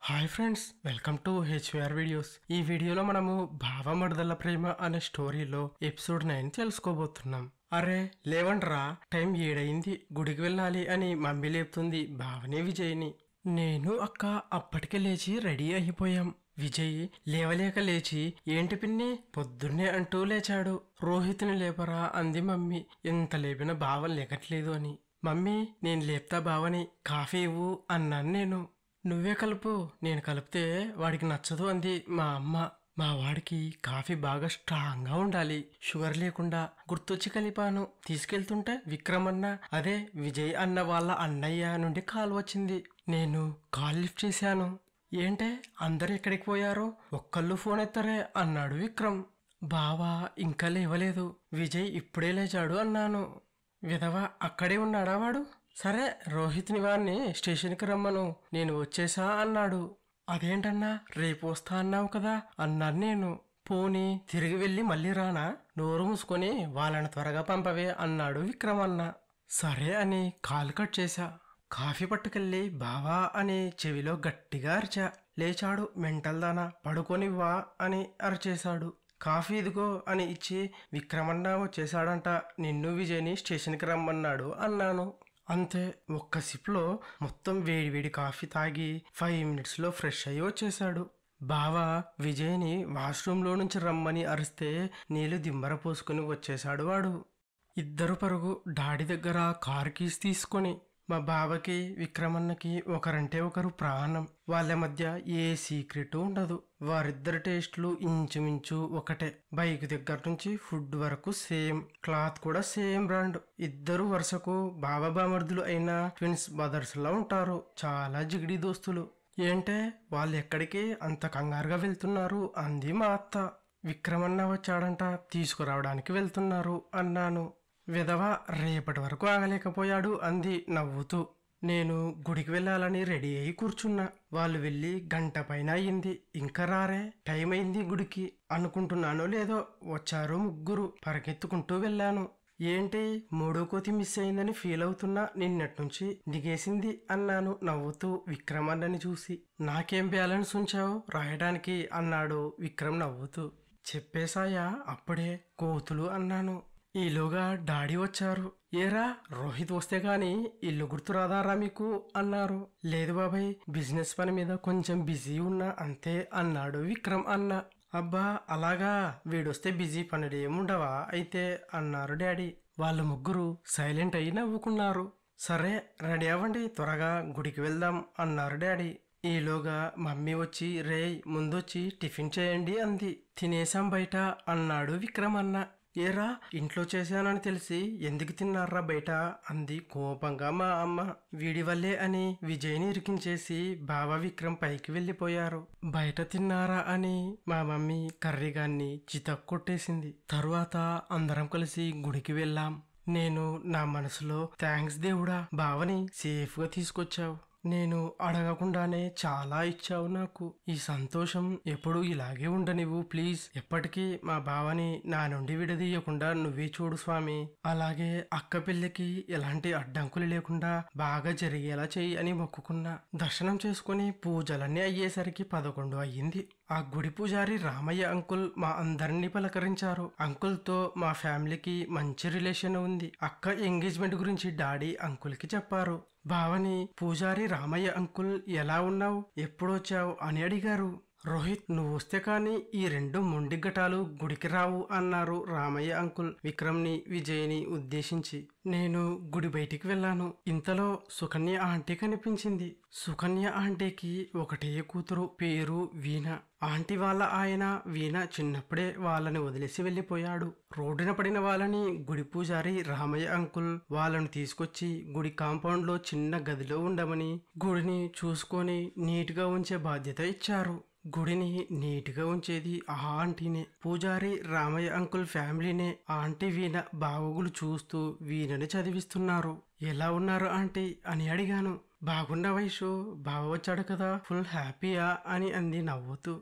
Hi friends, welcome to HVR videos. ఈ వీడియోలో మనము భావమర్దల ప్రేమ అనే స్టోరీలో ఎపిసోడ్ 9 తెలుసుకోబోతున్నాం. అరే లేవండ్రా, టైం 7 అయింది, గుడికి వెళ్ళాలి అని మమ్మీ లేపుతుంది భావని విజయ్ని. నేను అక్క అప్పటికే లేచి రెడీ అయిపోయాం. విజయ్ లేవలేక లేచి ఏంటి పిన్ని పొద్దున్నే అంటూ లేచాడు. రోహిత్ని లేపరా అంది మమ్మీ. ఎంత లేపినా భావం లేకట్లేదు అని. మమ్మీ నేను లేపుతా భావని, కాఫీ ఇవ్వు అన్నాను నేను. నువ్వే కలుపు, నేను కలిపితే వాడికి నచ్చదు అంది మా అమ్మ. మా వాడికి కాఫీ బాగా స్ట్రాంగ్ గా ఉండాలి, షుగర్ లేకుండా. గుర్తొచ్చి కలిపాను. తీసుకెళ్తుంటే విక్రమ్ అన్న, అదే విజయ్ అన్న వాళ్ళ అన్నయ్య నుండి కాల్ వచ్చింది. నేను కాల్ లిఫ్ట్ చేశాను. ఏంటే అందరు ఎక్కడికి పోయారో, ఒక్కళ్ళు ఫోన్ ఎత్తరే అన్నాడు విక్రమ్. బావా ఇంకా లేవలేదు, విజయ్ ఇప్పుడే లేచాడు అన్నాను. విధవ అక్కడే ఉన్నాడా వాడు? సరే రోహిత్ని వాడిని స్టేషన్కి రమ్మను, నేను వచ్చేసా అన్నాడు. అదేంటన్నా రేపు వస్తా అన్నావు కదా అన్నాను నేను. పోనీ తిరిగి వెళ్ళి మళ్ళీ రానా, నోరు మూసుకొని వాళ్ళని త్వరగా పంపవే అన్నాడు విక్రమ్ అన్న. సరే అని కాల్ కట్ చేశా. కాఫీ పట్టుకెళ్ళి బావా అని చెవిలో గట్టిగా అరిచా. లేచాడు. మెంటల్ దానా, పడుకోనివ్వా అని అరిచేశాడు. కాఫీ ఇదిగో అని ఇచ్చి విక్రమన్న వచ్చేసాడంట, నిన్ను విజయ్ని స్టేషన్కి రమ్మన్నాడు అన్నాను. అంతే, ఒక్క సిప్లో మొత్తం వేడివేడి కాఫీ తాగి 5 మినిట్స్లో ఫ్రెష్ అయ్యి వచ్చేశాడు. బావా విజయ్ని వాష్రూమ్లో నుంచి రమ్మని అరిస్తే నీళ్లు దిమ్మర పోసుకుని వచ్చేశాడు వాడు. ఇద్దరు పరుగు డాడీ దగ్గర కారు కీస్ తీసుకొని. మా బావకి విక్రమన్నకి ఒకరంటే ఒకరు ప్రాణం. వాళ్ళ మధ్య ఏ సీక్రెట్ ఉండదు. వారిద్దరి టేస్ట్లు ఇంచుమించు ఒకటే. బైక్ దగ్గర నుంచి ఫుడ్ వరకు సేమ్, క్లాత్ కూడా సేమ్ బ్రాండ్. ఇద్దరు వరుసకు బావ బామర్దులు అయిన ట్విన్స్ బ్రదర్స్ లా ఉంటారు. చాలా జిగిడి దోస్తులు. ఏంటే వాళ్ళు ఎక్కడికి అంత కంగారుగా వెళ్తున్నారు అంది మా అత్త. విక్రమన్న వచ్చాడంట, తీసుకురావడానికి వెళ్తున్నారు అన్నాను. విధవ రేపటి వరకు ఆగలేకపోయాడు అంది నవ్వుతూ. నేను గుడికి వెళ్ళాలని రెడీ అయి కూర్చున్నా. వాళ్ళు వెళ్ళి గంట పైన అయింది, ఇంకా రారే. టైం అయింది గుడికి అనుకుంటున్నానో లేదో, వచ్చారు ముగ్గురు. పరిగెత్తుకుంటూ వెళ్ళాను. ఏంటి మూడో కోతి మిస్ అయిందని ఫీల్ అవుతున్నా, నిన్నటి నుంచి దిగేసింది అన్నాను నవ్వుతూ విక్రమన్నని చూసి. నాకేం బ్యాలెన్స్ ఉంచావు రాయడానికి అన్నాడు విక్రమ్ నవ్వుతూ. చెప్పేశాయా అప్పుడే కోతులు అన్నాను. ఈలోగా డాడీ వచ్చారు. ఏరా రోహిత్ వస్తే గాని ఇల్లు గుర్తురాదారా మీకు అన్నారు. లేదు బాబాయ్, బిజినెస్ పని మీద కొంచెం బిజీ ఉన్నా అంతే అన్నాడు విక్రమ్ అన్న. అబ్బా అలాగా, వీడొస్తే బిజీ పనులేముండవా అయితే అన్నారు డాడీ. వాళ్ళు ముగ్గురు సైలెంట్ అయి నవ్వుకున్నారు. సరే రెడీ అవ్వండి, త్వరగా గుడికి వెళ్దాం అన్నారు డాడీ. ఈలోగా మమ్మీ వచ్చి రేయ్ ముందొచ్చి టిఫిన్ చేయండి అంది. తినేసాం బయట అన్నాడు విక్రమ్ అన్న. ఏరా ఇంట్లో చేశానని తెలిసి ఎందుకు తిన్నారా బయట అంది కోపంగా మా అమ్మ. వీడి వల్లే అని విజయ్ని ఇరికించేసి బావ విక్రమ్ పైకి వెళ్ళిపోయారు. బయట తిన్నారా అని మా మమ్మీ కర్రీగాన్ని చితక్కొట్టేసింది. తరువాత అందరం కలిసి గుడికి వెళ్ళాం. నేను నా మనసులో థ్యాంక్స్ దేవుడా, బావని సేఫ్ గా తీసుకొచ్చావు. నేను అడగకుండానే చాలా ఇచ్చావు నాకు. ఈ సంతోషం ఎప్పుడు ఇలాగే ఉండనివ్వు ప్లీజ్. ఎప్పటికీ మా బావని నా నుండి విడదీయకుండా నువ్వే చూడు స్వామి. అలాగే అక్క పెళ్లికి ఎలాంటి అడ్డంకులు లేకుండా బాగా జరిగేలా చెయ్యి అని మొక్కుకున్నా. దర్శనం చేసుకుని పూజలన్నీ అయ్యేసరికి 11 అయ్యింది. ఆ గుడి పూజారి రామయ్య అంకుల్ మా అందరినీ పలకరించారు. అంకుల్ తో మా ఫ్యామిలీకి మంచి రిలేషన్ ఉంది. అక్క ఎంగేజ్మెంట్ గురించి డాడీ అంకుల్ కి చెప్పారు. బావని పూజారి రామయ్య అంకుల్ ఎలా ఉన్నావు, ఎప్పుడొచ్చావు అని అడిగారు. రోహిత్ నువ్వు వస్తే కానీ ఈ 2 మొండి ఘటాలు గుడికి రావు అన్నారు రామయ్య అంకుల్ విక్రమ్ని విజయ్ని ఉద్దేశించి. నేను గుడి బయటికి వెళ్ళాను. ఇంతలో సుకన్య ఆంటీ కనిపించింది. సుకన్య ఆంటీకి ఒకటే కూతురు, పేరు వీణ. ఆంటీ వాళ్ళ ఆయన వీణ చిన్నప్పుడే వాళ్ళని వదిలేసి వెళ్ళిపోయాడు. రోడ్డున పడిన వాళ్ళని గుడి పూజారి రామయ్య అంకుల్ వాళ్ళను తీసుకొచ్చి గుడి కాంపౌండ్ లో చిన్న గదిలో ఉండమని, గుడిని చూసుకొని నీట్ గా ఉంచే బాధ్యత ఇచ్చారు. గుడిని నీట్గా ఉంచేది ఆ ఆంటీనే. పూజారి రామయ్య అంకుల్ ఫ్యామిలీనే. ఆంటీ వీణ బాగోగులు చూస్తూ వీణని చదివిస్తున్నారు. ఎలా ఉన్నారు ఆంటీ అని అడిగాను. బాగున్న వయసు, బావ వచ్చాడు కదా ఫుల్ హ్యాపీయా అని అంది నవ్వుతూ.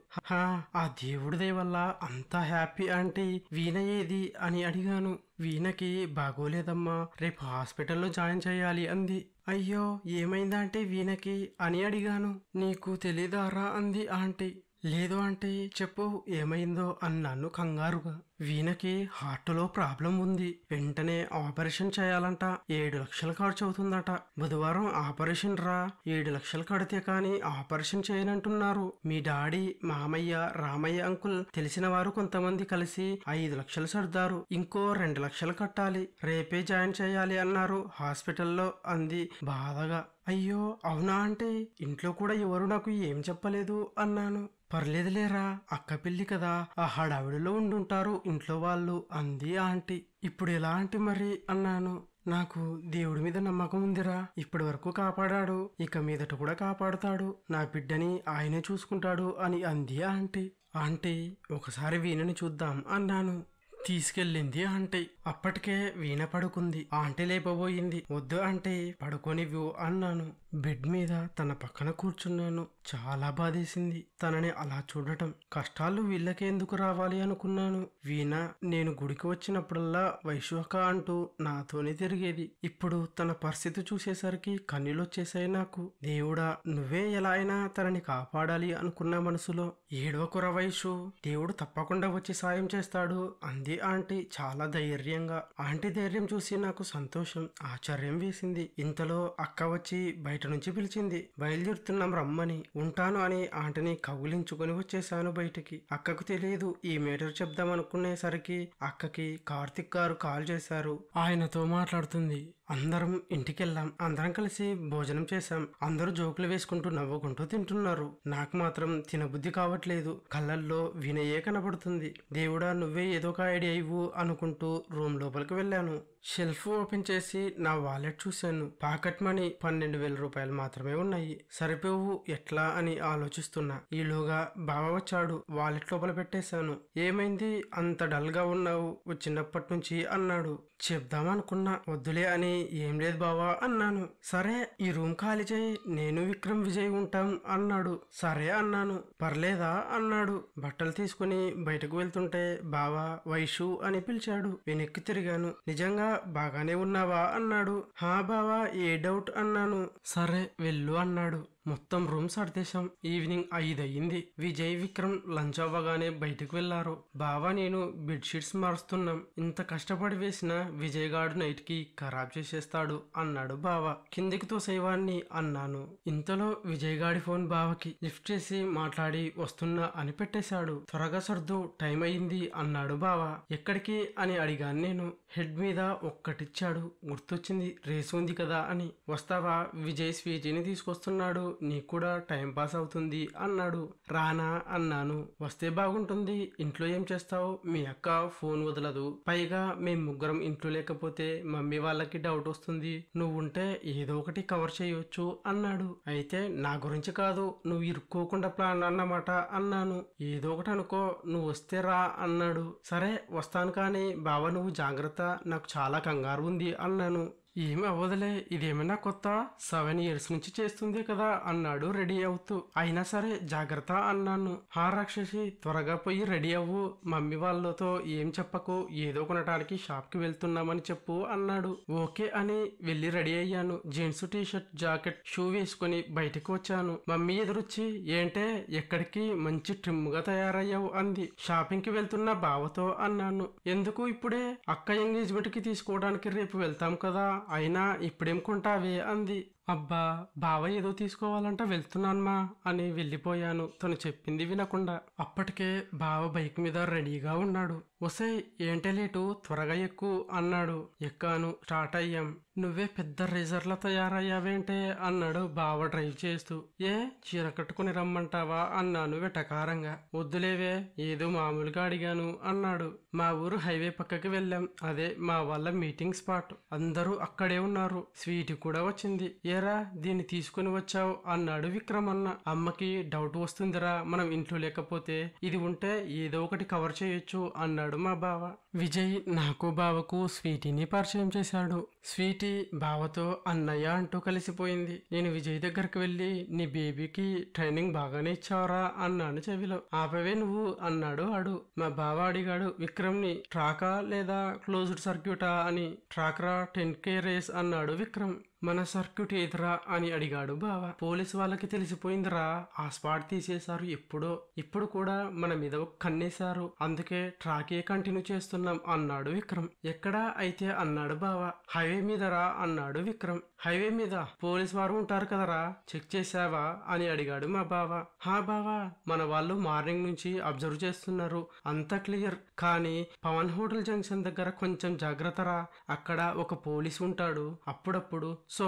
ఆ దేవుడి దయ వల్ల అంతా హ్యాపీ ఆంటీ. వీణ ఏది అని అడిగాను. వీణకి బాగోలేదమ్మా, రేపు హాస్పిటల్లో జాయిన్ చేయాలి అంది. అయ్యో ఏమైందంటే వీణకి అని అడిగాను. నీకు తెలీదారా అంది ఆంటీ. లేదు ఆంటీ చెప్పు ఏమైందో అన్నాను కంగారుగా. వీణకి హార్ట్లో ప్రాబ్లం ఉంది, వెంటనే ఆపరేషన్ చేయాలంట, 7 లక్షలు ఖర్చు అవుతుందట. బుధవారం ఆపరేషన్ రా, 7 లక్షలు కడితే కాని ఆపరేషన్ చేయనంటున్నారు. మీ డాడీ, మామయ్య, రామయ్య అంకుల్ తెలిసిన వారు కొంతమంది కలిసి 5 లక్షలు సర్దారు, ఇంకో 2 లక్షలు కట్టాలి, రేపే జాయిన్ చేయాలి అన్నారు హాస్పిటల్లో అంది బాధగా. అయ్యో అవునా అంటే ఇంట్లో కూడా ఎవరు నాకు ఏం చెప్పలేదు అన్నాను. పర్లేదులేరా, అక్క పెళ్లి కదా, ఆ హడావిడిలో ఉండుంటారు ఇంట్లో వాళ్ళు అంది ఆంటీ. ఇప్పుడు ఎలా ఆంటీ మరి అన్నాను. నాకు దేవుడి మీద నమ్మకం ఉందిరా, ఇప్పటి వరకు కాపాడాడు, ఇక మీదట కూడా కాపాడుతాడు, నా బిడ్డని ఆయనే చూసుకుంటాడు అని అంది ఆంటీ. ఆంటీ ఒకసారి వీణని చూద్దాం అన్నాను. తీసుకెళ్ళింది ఆంటీ. అప్పటికే వీణ పడుకుంది. ఆంటీ లేపబోయింది. వద్దు ఆంటీ పడుకోనివ్వు అన్నాను. బెడ్ మీద తన పక్కన కూర్చున్నాను. చాలా బాధేసింది తనని అలా చూడటం. కష్టాలు వీళ్ళకే ఎందుకు రావాలి అనుకున్నాను. వీణ నేను గుడికి వచ్చినప్పుడల్లా వైశ్వక అంటూ నాతోనే తిరిగేది. ఇప్పుడు తన పరిస్థితి చూసేసరికి కన్నీళ్ళొచ్చేసాయి నాకు. దేవుడా నువ్వే ఎలా అయినా తనని కాపాడాలి అనుకున్న మనసులో. ఏడవకుర వైషు, దేవుడు తప్పకుండా వచ్చి సాయం చేస్తాడు అంది ఆంటీ చాలా ధైర్యంగా. ఆంటీ ధైర్యం చూసి నాకు సంతోషం, ఆశ్చర్యం వేసింది. ఇంతలో అక్క వచ్చి బయట నుంచి పిలిచింది. బయలుదేరుతున్నాం రమ్మని. ఉంటాను అని ఆంటీని కౌగిలించుకొని వచ్చేసాను బయటికి. అక్కకు తెలియదు ఈ మేటర్ చెప్దాం అనుకునేసరికి అక్కకి కార్తిక్ గారు కాల్ చేశారు. ఆయనతో మాట్లాడుతుంది. అందరం ఇంటికెళ్ళాం. అందరం కలిసి భోజనం చేశాం. అందరూ జోకులు వేసుకుంటూ నవ్వుకుంటూ తింటున్నారు. నాకు మాత్రం తినబుద్ధి కావట్లేదు. కళ్ళల్లో వినయే కనబడుతుంది. దేవుడా నువ్వే ఏదో ఒక ఐడియా ఇవ్వు అనుకుంటూ రూమ్ లోపలికి వెళ్ళాను. షెల్ఫ్ ఓపెన్ చేసి నా వాలెట్ చూశాను. పాకెట్ మనీ 12,000 రూపాయలు మాత్రమే ఉన్నాయి. సరిపోవు ఎట్లా అని ఆలోచిస్తున్నా. ఈలోగా బావ వచ్చాడు. వాలెట్ లోపల పెట్టేశాను. ఏమైంది అంత డల్ గా ఉన్నావు వచ్చినప్పటి నుంచి అన్నాడు. చెప్దామనుకున్నా వద్దులే అని. ఏం లేదు బావా అన్నాను. సరే ఈ రూమ్ ఖాళీ చేయి, నేను విక్రమ్ విజయ్ ఉంటాం అన్నాడు. సరే అన్నాను. పర్లేదా అన్నాడు. బట్టలు తీసుకుని బయటకు వెళ్తుంటే బావా వైషు అని పిలిచాడు. వెనక్కి తిరిగాను. నిజంగా బాగానే ఉన్నావా అన్నాడు. హా బావా ఏ డౌట్ అన్నాను. సరే వెళ్ళు అన్నాడు. మొత్తం రూమ్ సర్దేశాం. ఈవినింగ్ 5 అయ్యింది. విజయ్ విక్రమ్ లంచ్ అవ్వగానే బయటకు వెళ్లారు. బావా నేను బెడ్షీట్స్ మారుస్తున్నాం. ఇంత కష్టపడి వేసిన విజయ్ గాడు నైట్ కి ఖరాబ్ చేసేస్తాడు అన్నాడు బావ. కిందికి తోసేవాణ్ణి అన్నాను. ఇంతలో విజయ్ గాడి ఫోన్ బావకి. లిఫ్ట్ చేసి మాట్లాడి వస్తున్నా అని పెట్టేశాడు. త్వరగా సర్దు టైం అయింది అన్నాడు బావ. ఎక్కడికి అని అడిగాను నేను. హెడ్ మీద ఒక్కటిచ్చాడు. గుర్తొచ్చింది రేసు ఉంది కదా అని. వస్తావా విజయ్ స్వీటీని తీసుకొస్తున్నాడు, నీకు కూడా టైం పాస్ అవుతుంది అన్నాడు. రానా అన్నాను. వస్తే బాగుంటుంది. ఇంట్లో ఏం చేస్తావు, మీ అక్క ఫోన్ వదలదు, పైగా మేం ముగ్గురం ఇంట్లో లేకపోతే మమ్మీ వాళ్ళకి డౌట్ వస్తుంది, నువ్వు ఉంటే ఏదో ఒకటి కవర్ చేయొచ్చు అన్నాడు. అయితే నా గురించి కాదు నువ్వు ఇరుక్కోకుండా ప్లాన్ అన్నమాట అన్నాను. ఏదో ఒకటి అనుకో, నువ్వు వస్తే రా అన్నాడు. సరే వస్తాను కానీ బావ నువ్వు జాగ్రత్త, నాకు చాలా కంగారు ఉంది అన్నాను. ఏమి అవ్వదులే, ఇదేమైనా కొత్త, 7 years నుంచి చేస్తుంది కదా అన్నాడు రెడీ అవుతూ. అయినా సరే జాగ్రత్త అన్నాను. హా రాక్షసి త్వరగా పోయి రెడీ అవ్వు, మమ్మీ వాళ్ళతో ఏం చెప్పకు, ఏదో కొనటానికి షాప్ కి వెళ్తున్నామని చెప్పు అన్నాడు. ఓకే అని వెళ్ళి రెడీ అయ్యాను. జీన్స్ టీషర్ట్ జాకెట్ షూ వేసుకుని బయటకు వచ్చాను. మమ్మీ ఎదురొచ్చి ఏంటే ఎక్కడికి మంచి ట్రిమ్ గా తయారయ్యావు అంది. షాపింగ్ కి వెళ్తున్నా బావతో అన్నాను. ఎందుకు ఇప్పుడే, అక్క ఎంగేజ్మెంట్ కి తీసుకోవడానికి రేపు వెళ్తాం కదా, అయినా ఇప్పుడేం కొంటావే అంది. అబ్బా బావ ఏదో తీసుకోవాలంట వెళ్తున్నాన్మా అని వెళ్ళిపోయాను తను చెప్పింది వినకుండా. అప్పటికే బావ బైక్ మీద రెడీగా ఉన్నాడు. ఒసే ఏంటే లేటు, త్వరగా ఎక్కు అన్నాడు. ఎక్కాను. స్టార్ట్ అయ్యాం. నువ్వే పెద్ద రేజర్లా తయారయ్యావేంటే అన్నాడు బావ డ్రైవ్ చేస్తూ. ఏ చీర కట్టుకుని రమ్మంటావా అన్నాను వెటకారంగా. వద్దులేవే ఏదో మామూలుగా అడిగాను అన్నాడు. మా ఊరు హైవే పక్కకి వెళ్ళాం. అదే మా వాళ్ళ మీటింగ్ స్పాట్. అందరూ అక్కడే ఉన్నారు. స్వీటీ కూడా వచ్చింది. ఏరా దీన్ని తీసుకుని వచ్చావు అన్నాడు విక్రమన్న. అమ్మకి డౌట్ వస్తుందిరా మనం ఇంట్లో లేకపోతే, ఇది ఉంటే ఏదో ఒకటి కవర్ చేయొచ్చు అన్నాడు మా బావ. విజయ్ నాకు బావకు స్వీటీని పరిచయం చేశాడు. స్వీటీ బావతో అన్నయ్య అంటూ కలిసిపోయింది. నేను విజయ్ దగ్గరకు వెళ్ళి నీ బేబీకి ట్రైనింగ్ బాగానే ఇచ్చావరా అన్నాను చెవిలో. ఆపవే నువ్వు అన్నాడు ఆడు. మా బావ అడిగాడు విక్రమ్ ని, ట్రాకా లేదా క్లోజ్డ్ సర్క్యూటా అని. ట్రాక్రా 10K రేస్ అన్నాడు విక్రమ్. మన సర్క్యూట్ ఏదిరా అని అడిగాడు బావ. పోలీసు వాళ్ళకి తెలిసిపోయిందిరా, ఆ స్పాట్ తీసేశారు ఎప్పుడో. ఇప్పుడు కూడా మన మీద కన్నేశారు, అందుకే ట్రాకే కంటిన్యూ చేస్తున్నాం అన్నాడు విక్రమ్. ఎక్కడా అయితే అన్నాడు బావ. హైవే మీదరా అన్నాడు విక్రమ్. హైవే మీద పోలీసు వారు ఉంటారు కదరా, చెక్ చేశావా అని అడిగాడు మా బావ. హా బావా, మన వాళ్ళు మార్నింగ్ నుంచి అబ్జర్వ్ చేస్తున్నారు, అంతా క్లియర్. కానీ పవన్ హోటల్ జంక్షన్ దగ్గర కొంచెం జాగ్రత్తరా, అక్కడ ఒక పోలీసు ఉంటాడు అప్పుడప్పుడు, సో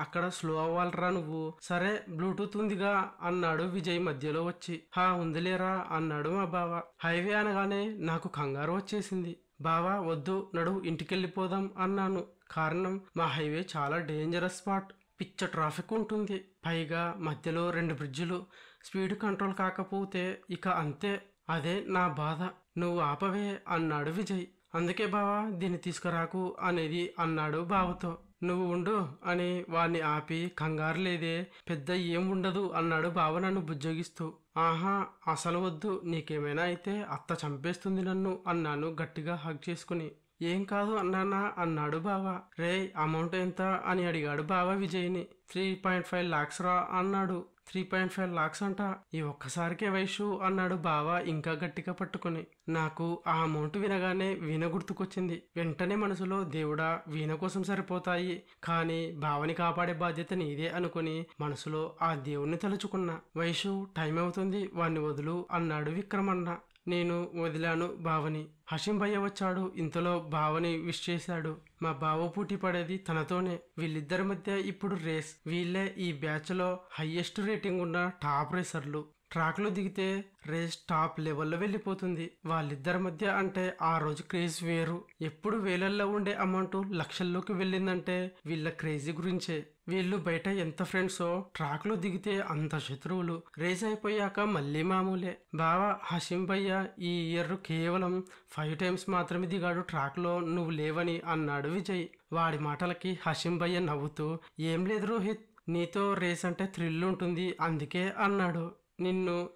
అక్కడ స్లో అవ్వాలరా నువ్వు. సరే బ్లూటూత్ ఉందిగా అన్నాడు విజయ్ మధ్యలో వచ్చి. హా ఉందిలేరా అన్నాడు మా బావ. హైవే అనగానే నాకు కంగారు వచ్చేసింది. బావా వద్దు, నడు ఇంటికెళ్ళిపోదాం అన్నాను. కారణం మా హైవే చాలా డేంజరస్ స్పాట్, పిచ్చ ట్రాఫిక్ ఉంటుంది, పైగా మధ్యలో 2 బ్రిడ్జిలు, స్పీడ్ కంట్రోల్ కాకపోతే ఇక అంతే. అదే నా బాధ. నువ్వు ఆపవే అన్నాడు విజయ్. అందుకే బావా దీన్ని తీసుకురాకు అనేది అన్నాడు బావతో. నువ్వు ఉండు అని వాణ్ణి ఆపి, కంగారు లేదే, పెద్ద ఏం ఉండదు అన్నాడు బావ నన్ను బుజ్జగిస్తూ. ఆహా అసలు వద్దు, నీకేమైనా అయితే అత్త చంపేస్తుంది నన్ను అన్నాను గట్టిగా హగ్ చేసుకుని. ఏం కాదు అన్నానా అన్నాడు బావ. రే అమౌంట్ ఎంత అని అడిగాడు బావ విజయ్ని. 3.5 lakhs రా అన్నాడు. 3.5 lakhs అంట, ఈ ఒక్కసారికే వైషు అన్నాడు బావ ఇంకా గట్టిగా పట్టుకుని. నాకు ఆ అమౌంట్ వినగానే వీణ గుర్తుకొచ్చింది. వెంటనే మనసులో దేవుడా వీణ కోసం సరిపోతాయి, కానీ బావని కాపాడే బాధ్యత నీదే అనుకుని మనసులో ఆ దేవుణ్ణి తలుచుకున్నా. వైషు టైం అవుతుంది, వాణ్ణి వదులు అన్నాడు విక్రమన్న. నేను వదిలాను బావని. హషీం భయ్య వచ్చాడు. ఇంతలో బావని విష్ చేశాడు. మా బావ పోటీ పడేది తనతోనే. వీళ్ళిద్దరి మధ్య ఇప్పుడు రేస్. వీళ్ళే ఈ బ్యాచ్ లో హైయెస్ట్ రేటింగ్ ఉన్న టాప్ రేసర్లు. ట్రాక్ లో దిగితే రేస్ టాప్ లెవెల్లో వెళ్ళిపోతుంది. వాళ్ళిద్దరి మధ్య అంటే ఆ రోజు క్రేజ్ వేరు. ఎప్పుడు వేలల్లో ఉండే అమౌంట్ లక్షల్లోకి వెళ్ళిందంటే వీళ్ళ క్రేజీ గురించే. వీళ్ళు బయట ఎంత ఫ్రెండ్సో, ట్రాక్ లో దిగితే అంత శత్రువులు. రేస్ అయిపోయాక మళ్ళీ మామూలే. బావా హషీం భయ్య ఈ ఇయర్ కేవలం 5 times మాత్రమే దిగాడు ట్రాక్ లో, నువ్వు లేవని అన్నాడు విజయ్. వాడి మాటలకి హషీం భయ్య నవ్వుతూ, ఏం లేదు రోహిత్, నీతో రేస్ అంటే థ్రిల్ ఉంటుంది అందుకే అన్నాడు.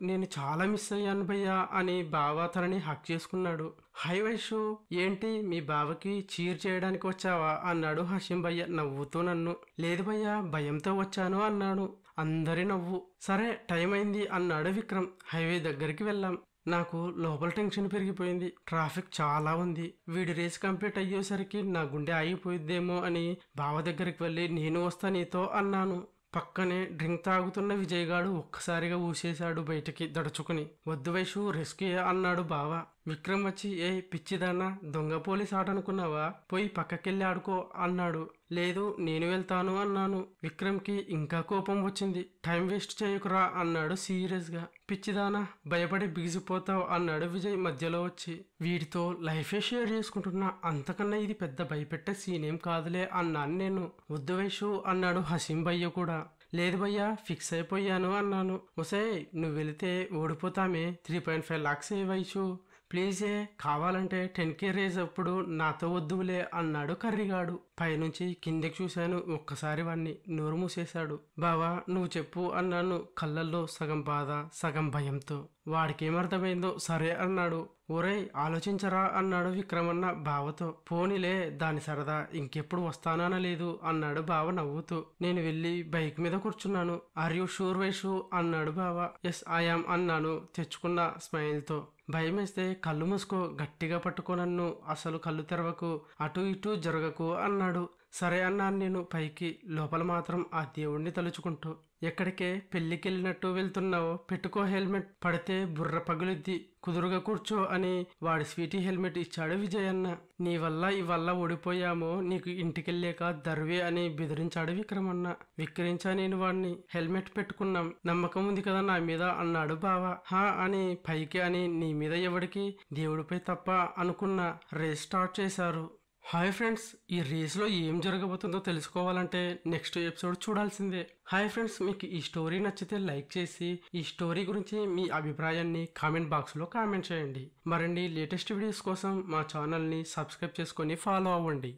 నేను చాలా మిస్ అయ్యాను భయ్యా అని బావ తనని హక్ చేసుకున్నాడు. హై వైషు, ఏంటి మీ బావకి చీర్ చేయడానికి వచ్చావా అన్నాడు హషీం భయ్య నవ్వుతూ నన్ను. లేదు భయ్యా భయంతో వచ్చాను అన్నాడు. అందరి నవ్వు. సరే టైం అయింది అన్నాడు విక్రమ్. హైవే దగ్గరికి వెళ్ళాం. నాకు లోపల టెన్షన్ పెరిగిపోయింది. ట్రాఫిక్ చాలా ఉంది. వీడి రేస్ కంప్లీట్ అయ్యేసరికి నా గుండె ఆగిపోయిద్దేమో అని బావ దగ్గరికి వెళ్ళి నేను వస్తా నీతో అన్నాను. పక్కనే డ్రింక్ తాగుతున్న విజయ్ గాడు ఒక్కసారిగా ఊసేశాడు బయటికి దడుచుకుని. వద్దు వైషు రెస్క్యూ అన్నాడు బావ. విక్రమ్ వచ్చి, ఏ పిచ్చిదానా, దొంగ పోలీస్ ఆట అనుకున్నావా, పోయి పక్కకెళ్ళి ఆడుకో అన్నాడు. లేదు నేను వెళ్తాను అన్నాను. విక్రమ్కి ఇంకా కోపం వచ్చింది. టైం వేస్ట్ చేయకురా అన్నాడు సీరియస్ గా. పిచ్చిదానా భయపడి బిగిసిపోతావు అన్నాడు విజయ్ మధ్యలో వచ్చి. వీడితో లైఫే షేర్ చేసుకుంటున్నా, అంతకన్నా ఇది పెద్ద భయపెట్టే సీనేం కాదులే అన్నాను నేను. వద్దు వైషు అన్నాడు హసీం భయ్య కూడా. లేదు భయ్యా ఫిక్స్ అయిపోయాను అన్నాను. ఒసే నువ్వు వెళితే ఓడిపోతామే, 3.5 lakhs వైషు ప్లీజే, కావాలంటే 10K రేజ్ అప్పుడు నాతో వద్దులే అన్నాడు కర్రిగాడు. పైనుంచి కిందకి చూశాను. ఒక్కసారి వాణ్ణి నోరు మూసేశాడు. బావా నువ్వు చెప్పు అన్నాను కళ్ళల్లో సగం బాధ సగం భయంతో. వాడికేమర్థమైందో సరే అన్నాడు. ఒరేయ్ ఆలోచించరా అన్నాడు విక్రమన్న బావతో. పోనీలే దాని సరదా, ఇంకెప్పుడు వస్తాననలేదు అన్నాడు బావ నవ్వుతూ. నేను వెళ్ళి బైక్ మీద కూర్చున్నాను. ఆర్ యూ షూర్ వైషు అన్నాడు బావ. ఎస్ ఐయామ్ అన్నాను తెచ్చుకున్న స్మైల్తో. భయమేస్తే కళ్ళు మూసుకో, గట్టిగా పట్టుకో నన్ను, అసలు కళ్ళు తెరవకు, అటు ఇటు జరగకు అన్నాడు. సరే అన్నాను నేను పైకి. లోపల మాత్రం ఆ దేవుణ్ణి తలుచుకుంటూ. ఎక్కడికే పెళ్లికెళ్ళినట్టు వెళ్తున్నావో, పెట్టుకో హెల్మెట్, పడితే బుర్ర పగులుద్ది, కుదురుగా కూర్చో అని వాడి స్వీటీ హెల్మెట్ ఇచ్చాడు విజయన్న. నీ వల్ల ఇవల్ల ఓడిపోయామో, నీకు ఇంటికెళ్ళాక దర్వే అని బెదిరించాడు విక్రమన్న. విక్రించా నేను వాడిని. హెల్మెట్ పెట్టుకున్నాం, నమ్మకం ఉంది కదా నా మీద అన్నాడు బావ. హా అని పైకి అని నీ మీద ఎవడికి, దేవుడిపై తప్ప అనుకున్నా. రేస్ స్టార్ట్ చేశారు. హాయ్ ఫ్రెండ్స్, ఈ రేస్లో ఏం జరగబోతుందో తెలుసుకోవాలంటే నెక్స్ట్ ఎపిసోడ్ చూడాల్సిందే. హాయ్ ఫ్రెండ్స్, మీకు ఈ స్టోరీ నచ్చితే లైక్ చేసి ఈ స్టోరీ గురించి మీ అభిప్రాయాన్ని కామెంట్ బాక్స్లో కామెంట్ చేయండి. మరిన్ని లేటెస్ట్ వీడియోస్ కోసం మా ఛానల్ని సబ్స్క్రైబ్ చేసుకొని ఫాలో అవ్వండి.